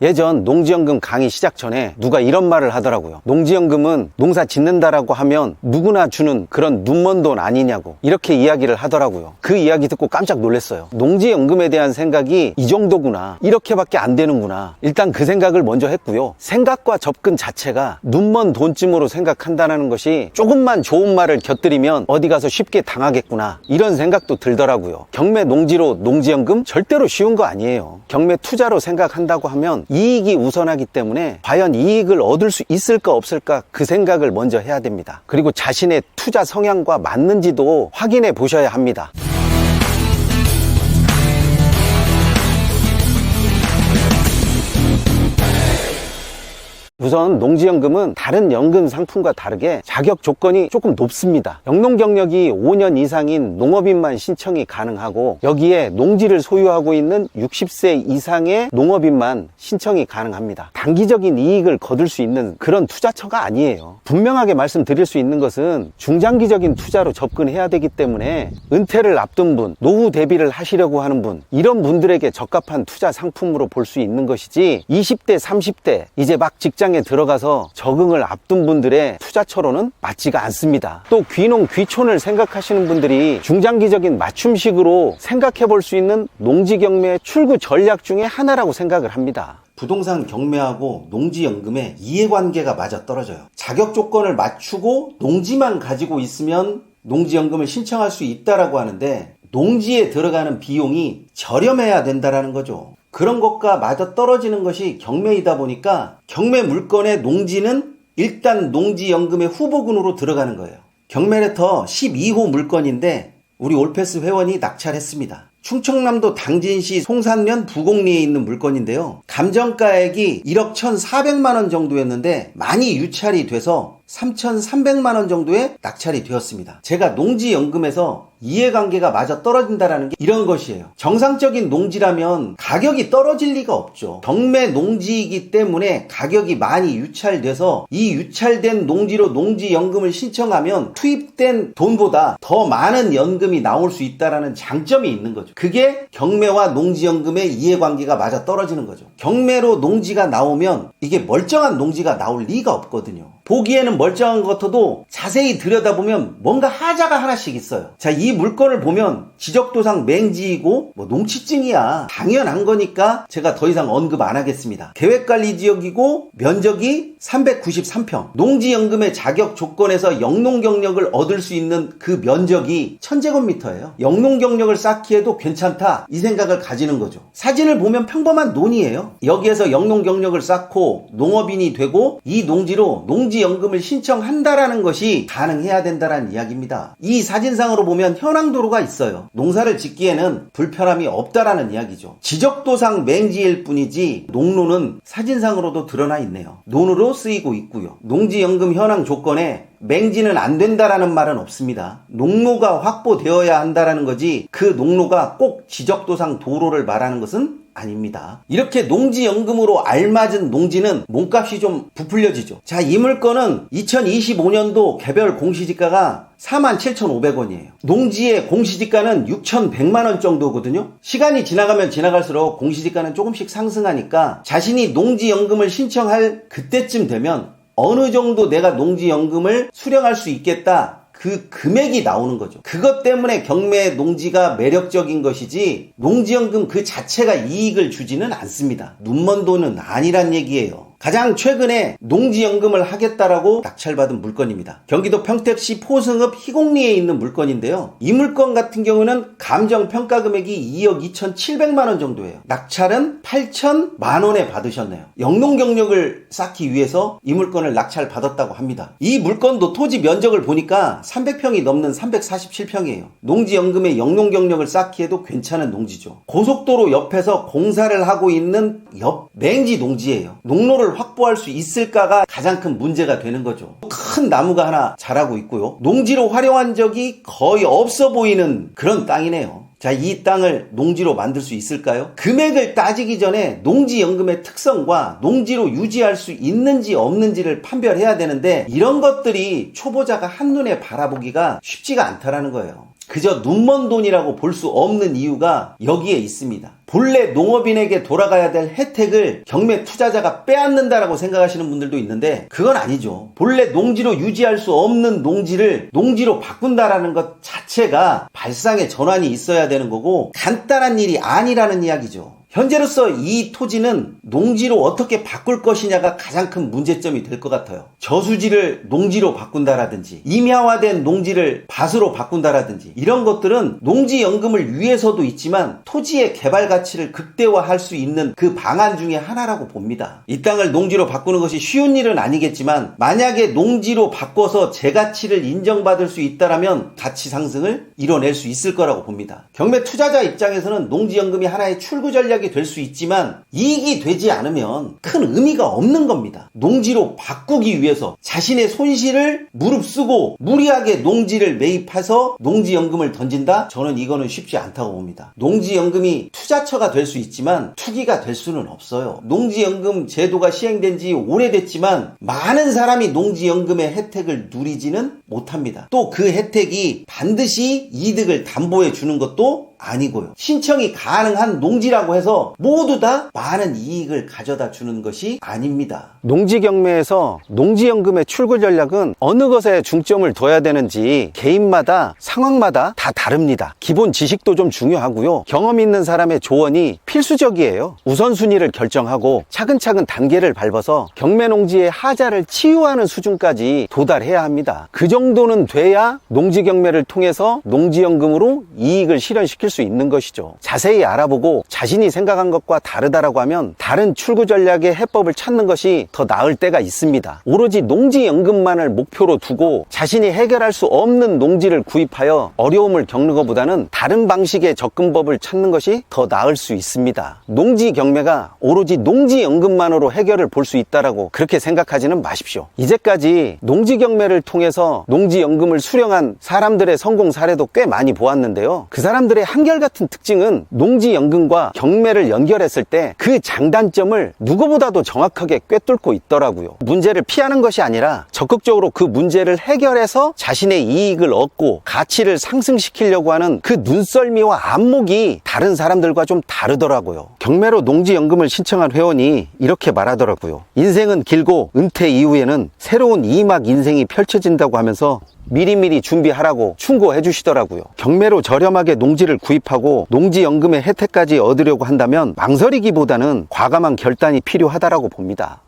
예전 농지연금 강의 시작 전에 누가 이런 말을 하더라고요. 농지연금은 농사 짓는다라고 하면 누구나 주는 그런 눈먼 돈 아니냐고 이렇게 이야기를 하더라고요. 그 이야기 듣고 깜짝 놀랐어요. 농지연금에 대한 생각이 이 정도구나, 이렇게밖에 안 되는구나. 일단 그 생각을 먼저 했고요. 생각과 접근 자체가 눈먼 돈쯤으로 생각한다는 것이 조금만 좋은 말을 곁들이면 어디 가서 쉽게 당하겠구나, 이런 생각도 들더라고요. 경매 농지로 농지연금 절대로 쉬운 거 아니에요. 경매 투자로 생각한다고 하면 이익이 우선하기 때문에 과연 이익을 얻을 수 있을까 없을까 그 생각을 먼저 해야 됩니다. 그리고 자신의 투자 성향과 맞는지도 확인해 보셔야 합니다. 우선 농지연금은 다른 연금 상품과 다르게 자격 조건이 조금 높습니다. 영농 경력이 5년 이상인 농업인만 신청이 가능하고, 여기에 농지를 소유하고 있는 60세 이상의 농업인만 신청이 가능합니다. 단기적인 이익을 거둘 수 있는 그런 투자처가 아니에요. 분명하게 말씀드릴 수 있는 것은 중장기적인 투자로 접근해야 되기 때문에 은퇴를 앞둔 분, 노후 대비를 하시려고 하는 분, 이런 분들에게 적합한 투자 상품으로 볼 수 있는 것이지, 20대 30대 이제 막 직장에 들어가서 적응을 앞둔 분들의 투자처로는 맞지가 않습니다. 또 귀농 귀촌을 생각하시는 분들이 중장기적인 맞춤식으로 생각해 볼 수 있는 농지 경매의 출구 전략 중에 하나라고 생각을 합니다. 부동산 경매하고 농지연금의 이해관계가 맞아떨어져요. 자격 조건을 맞추고 농지만 가지고 있으면 농지연금을 신청할 수 있다라고 하는데, 농지에 들어가는 비용이 저렴해야 된다라는 거죠. 그런 것과 맞아떨어지는 것이 경매이다 보니까 경매 물건의 농지는 일단 농지연금의 후보군으로 들어가는 거예요. 경매레터 12호 물건인데 우리 올패스 회원이 낙찰했습니다. 충청남도 당진시 송산면 부곡리에 있는 물건인데요. 감정가액이 1억 1,400만원 정도였는데 많이 유찰이 돼서 3,300만원 정도에 낙찰이 되었습니다. 제가 농지연금에서 이해관계가 맞아 떨어진다는 게 이런 것이에요. 정상적인 농지라면 가격이 떨어질 리가 없죠. 경매 농지이기 때문에 가격이 많이 유찰돼서 이 유찰된 농지로 농지연금을 신청하면 투입된 돈보다 더 많은 연금이 나올 수 있다는 장점이 있는 거죠. 그게 경매와 농지연금의 이해관계가 맞아 떨어지는 거죠. 경매로 농지가 나오면 이게 멀쩡한 농지가 나올 리가 없거든요. 보기에는 멀쩡한 것 같아도 자세히 들여다보면 뭔가 하자가 하나씩 있어요. 자, 이 물건을 보면 지적도상 맹지이고 농취증이야, 당연한 거니까 제가 더 이상 언급 안 하겠습니다. 계획관리지역이고 면적이 393평, 농지연금의 자격 조건에서 영농경력을 얻을 수 있는 그 면적이 1000제곱미터예요. 영농경력을 쌓기에도 괜찮다, 이 생각을 가지는 거죠. 사진을 보면 평범한 논이에요. 여기에서 영농경력을 쌓고 농업인이 되고 이 농지로 농지연금을 신청한다라는 것이 가능해야 된다라는 이야기입니다. 이 사진상으로 보면 현황도로가 있어요. 농사를 짓기에는 불편함이 없다라는 이야기죠. 지적도상 맹지일 뿐이지 농로는 사진상으로도 드러나 있네요. 논으로 쓰이고 있고요. 농지연금 현황 조건에 맹지는 안 된다라는 말은 없습니다. 농로가 확보되어야 한다라는 거지, 그 농로가 꼭 지적도상 도로를 말하는 것은 아닙니다. 이렇게 농지연금으로 알맞은 농지는 몸값이 좀 부풀려지죠. 자, 이 물건은 2025년도 개별 공시지가가 47,500원이에요. 농지의 공시지가는 6,100만원 정도거든요. 시간이 지나가면 지나갈수록 공시지가는 조금씩 상승하니까 자신이 농지연금을 신청할 그때쯤 되면 어느 정도 내가 농지연금을 수령할 수 있겠다, 그 금액이 나오는 거죠. 그것 때문에 경매 농지가 매력적인 것이지 농지연금 그 자체가 이익을 주지는 않습니다. 눈먼 돈은 아니란 얘기예요. 가장 최근에 농지연금을 하겠다라고 낙찰받은 물건입니다. 경기도 평택시 포승읍 희곡리에 있는 물건인데요. 이 물건 같은 경우는 감정평가 금액이 2억 2,700만원 정도예요. 낙찰은 8,000만원에 받으셨네요. 영농경력을 쌓기 위해서 이 물건을 낙찰받았다고 합니다. 이 물건도 토지 면적을 보니까 300평이 넘는 347평이에요. 농지연금의 영농경력을 쌓기에도 괜찮은 농지죠. 고속도로 옆에서 공사를 하고 있는 옆 맹지 농지예요. 농로를 확보할 수 있을까가 가장 큰 문제가 되는 거죠. 큰 나무가 하나 자라고 있고요. 농지로 활용한 적이 거의 없어 보이는 그런 땅이네요. 자, 이 땅을 농지로 만들 수 있을까요? 금액을 따지기 전에 농지연금의 특성과 농지로 유지할 수 있는지 없는지를 판별해야 되는데, 이런 것들이 초보자가 한눈에 바라보기가 쉽지가 않다라는 거예요. 그저 눈먼 돈이라고 볼 수 없는 이유가 여기에 있습니다. 본래 농업인에게 돌아가야 될 혜택을 경매 투자자가 빼앗는다라고 생각하시는 분들도 있는데 그건 아니죠. 본래 농지로 유지할 수 없는 농지를 농지로 바꾼다라는 것 자체가 발상의 전환이 있어야 되는 거고 간단한 일이 아니라는 이야기죠. 현재로서 이 토지는 농지로 어떻게 바꿀 것이냐가 가장 큰 문제점이 될 것 같아요. 저수지를 농지로 바꾼다라든지 임야화된 농지를 밭으로 바꾼다라든지 이런 것들은 농지연금을 위해서도 있지만 토지의 개발 가치를 극대화할 수 있는 그 방안 중에 하나라고 봅니다. 이 땅을 농지로 바꾸는 것이 쉬운 일은 아니겠지만 만약에 농지로 바꿔서 재가치를 인정받을 수 있다면 가치 상승을 이뤄낼 수 있을 거라고 봅니다. 경매 투자자 입장에서는 농지연금이 하나의 출구 전략이 될 수 있지만 이익이 되지 않으면 큰 의미가 없는 겁니다. 농지로 바꾸기 위해서 자신의 손실을 무릅쓰고 무리하게 농지를 매입해서 농지연금을 던진다? 저는 이거는 쉽지 않다고 봅니다. 농지연금이 투자처가 될 수 있지만 투기가 될 수는 없어요. 농지연금 제도가 시행된 지 오래됐지만 많은 사람이 농지연금의 혜택을 누리지는 못합니다. 또 그 혜택이 반드시 이득을 담보해 주는 것도 아니고요. 신청이 가능한 농지라고 해서 모두 다 많은 이익을 가져다 주는 것이 아닙니다. 농지경매에서 농지연금의 출구 전략은 어느 것에 중점을 둬야 되는지 개인마다 상황마다 다 다릅니다. 기본 지식도 좀 중요하고요. 경험 있는 사람의 조언이 필수적이에요. 우선순위를 결정하고 차근차근 단계를 밟아서 경매농지의 하자를 치유하는 수준까지 도달해야 합니다. 그 정도는 돼야 농지경매를 통해서 농지연금으로 이익을 실현시킬 수 있는 것이죠. 자세히 알아보고 자신이 생각한 것과 다르다라고 하면 다른 출구 전략의 해법을 찾는 것이 더 나을 때가 있습니다. 오로지 농지연금만을 목표로 두고 자신이 해결할 수 없는 농지를 구입하여 어려움을 겪는 것보다는 다른 방식의 접근법을 찾는 것이 더 나을 수 있습니다. 농지경매가 오로지 농지연금만으로 해결을 볼 수 있다라고 그렇게 생각하지는 마십시오. 이제까지 농지경매를 통해서 농지연금을 수령한 사람들의 성공 사례도 꽤 많이 보았는데요. 그 사람들의 한결같은 특징은 농지연금과 경매를 연결했을 때 그 장단점을 누구보다도 정확하게 꿰뚫고 있더라고요. 문제를 피하는 것이 아니라 적극적으로 그 문제를 해결해서 자신의 이익을 얻고 가치를 상승시키려고 하는 그 눈썰미와 안목이 다른 사람들과 좀 다르더라고요. 경매로 농지연금을 신청한 회원이 이렇게 말하더라고요. 인생은 길고 은퇴 이후에는 새로운 2막 인생이 펼쳐진다고 하면서 미리미리 준비하라고 충고해 주시더라고요. 경매로 저렴하게 농지를 구입하고 농지연금의 혜택까지 얻으려고 한다면 망설이기보다는 과감한 결단이 필요하다라고 봅니다.